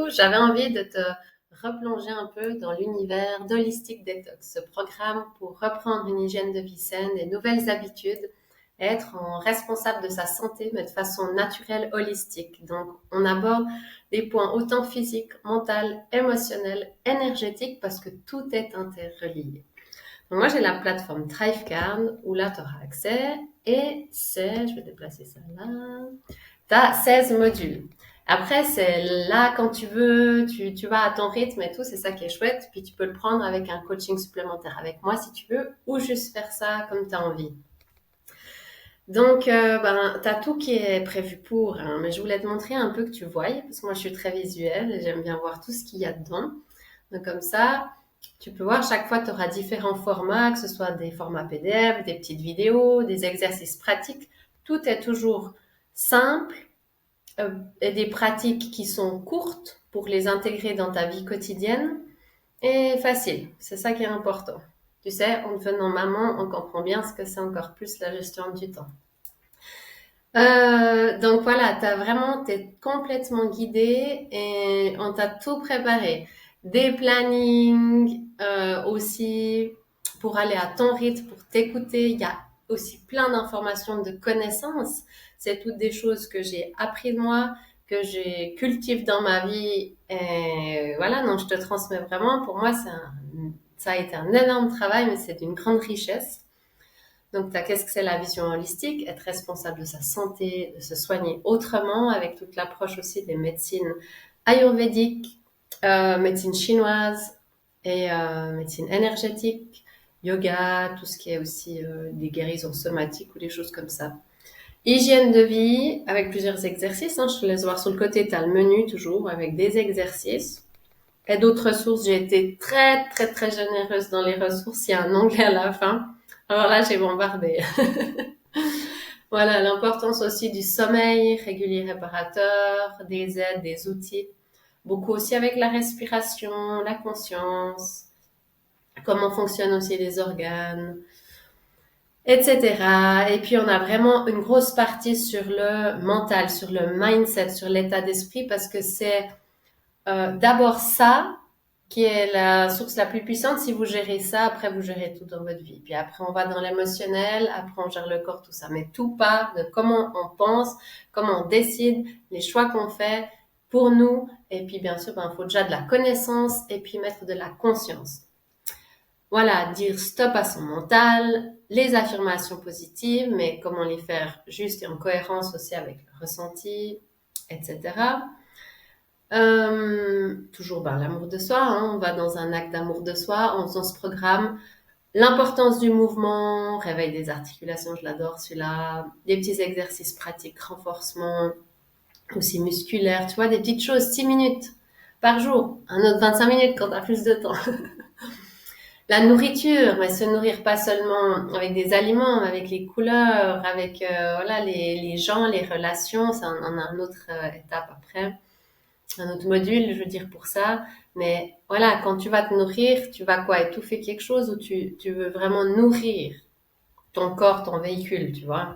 coup, j'avais envie de te replonger un peu dans l'univers d'Holistic Detox, ce programme pour reprendre une hygiène de vie saine, des nouvelles habitudes, et être en responsable de sa santé, mais de façon naturelle, holistique. Donc, on aborde des points autant physiques, mentaux, émotionnels, énergétiques, parce que tout est interrelié. Donc, moi, j'ai la plateforme Thrivecard, où là, tu auras accès, et je vais déplacer ça là, tu as 16 modules. Après, c'est là quand tu veux, tu vas à ton rythme et tout, c'est ça qui est chouette. Puis tu peux le prendre avec un coaching supplémentaire avec moi si tu veux, ou juste faire ça comme tu as envie. Donc, tu as tout qui est prévu pour, hein, mais je voulais te montrer un peu que tu voies, parce que moi je suis très visuelle et j'aime bien voir tout ce qu'il y a dedans. Donc comme ça, tu peux voir, chaque fois tu auras différents formats, que ce soit des formats PDF, des petites vidéos, des exercices pratiques. Tout est toujours simple et des pratiques qui sont courtes pour les intégrer dans ta vie quotidienne et facile. C'est ça qui est important. Tu sais, en devenant maman, on comprend bien ce que c'est encore plus la gestion du temps. Donc voilà, t'es complètement guidée et on t'a tout préparé. Des plannings aussi pour aller à ton rythme, pour t'écouter. Il y a aussi plein d'informations, de connaissances. C'est toutes des choses que j'ai appris de moi, que j'ai cultive dans ma vie. Et voilà, donc je te transmets vraiment. Pour moi, ça a été un énorme travail, mais c'est d'une grande richesse. Donc, qu'est-ce que c'est la vision holistique? Être responsable de sa santé, de se soigner autrement, avec toute l'approche aussi des médecines ayurvédiques, médecine chinoise et médecine énergétique, yoga, tout ce qui est aussi des guérisons somatiques ou des choses comme ça. Hygiène de vie avec plusieurs exercices. Hein, je te laisse voir sur le côté, tu as le menu toujours avec des exercices. Et d'autres ressources, j'ai été très, très, très généreuse dans les ressources. Il y a un onglet à la fin. Alors là, j'ai bombardé. Voilà, l'importance aussi du sommeil régulier réparateur, des aides, des outils. Beaucoup aussi avec la respiration, la conscience, comment fonctionnent aussi les organes, etc. Et puis, on a vraiment une grosse partie sur le mental, sur le mindset, sur l'état d'esprit, parce que c'est d'abord ça qui est la source la plus puissante. Si vous gérez ça, après vous gérez tout dans votre vie. Puis après on va dans l'émotionnel, après on gère le corps, tout ça. Mais tout part de comment on pense, comment on décide, les choix qu'on fait pour nous. Et puis bien sûr, il faut déjà de la connaissance et puis mettre de la conscience. Voilà, dire stop à son mental, les affirmations positives, mais comment les faire juste et en cohérence aussi avec le ressenti, etc. Toujours l'amour de soi, hein, on va dans un acte d'amour de soi en faisant ce programme. L'importance du mouvement, réveil des articulations, je l'adore celui-là. Des petits exercices pratiques, renforcement, aussi musculaire, tu vois, des petites choses, 6 minutes par jour. Un autre 25 minutes quand t'as plus de temps. La nourriture, mais se nourrir pas seulement avec des aliments, mais avec les couleurs, avec voilà les gens, les relations, ça on a une autre étape après. Un autre module, je veux dire, pour ça. Mais voilà, quand tu vas te nourrir, tu vas quoi? Étouffer quelque chose ou tu veux vraiment nourrir ton corps, ton véhicule, tu vois?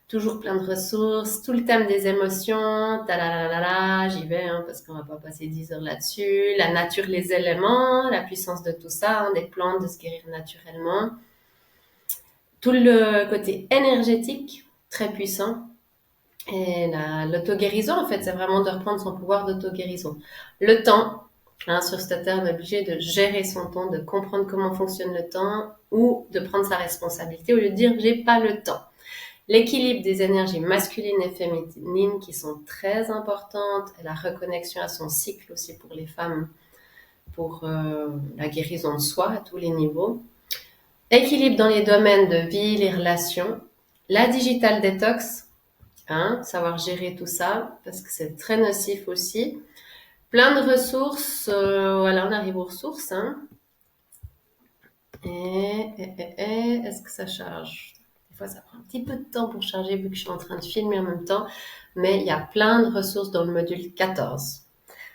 Toujours plein de ressources, tout le thème des émotions, j'y vais, hein, parce qu'on va pas passer 10 heures là-dessus. La nature, les éléments, la puissance de tout ça, hein, des plantes, de se guérir naturellement. Tout le côté énergétique, très puissant. Et l'auto-guérison, en fait, c'est vraiment de reprendre son pouvoir d'auto-guérison. Le temps, hein, sur cette terre, on est obligé de gérer son temps, de comprendre comment fonctionne le temps ou de prendre sa responsabilité au lieu de dire j'ai pas le temps. L'équilibre des énergies masculines et féminines qui sont très importantes et la reconnexion à son cycle aussi pour les femmes, pour la guérison de soi à tous les niveaux. Équilibre dans les domaines de vie, les relations. La digital detox, hein, savoir gérer tout ça, parce que c'est très nocif aussi. Plein de ressources, voilà, on arrive aux ressources, hein. Est-ce que ça charge? Des fois, ça prend un petit peu de temps pour charger, vu que je suis en train de filmer en même temps, mais il y a plein de ressources dans le module 14.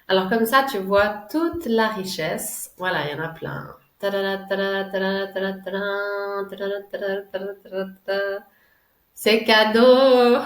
Alors, comme ça, tu vois toute la richesse. Voilà, il y en a plein. C'est cadeau!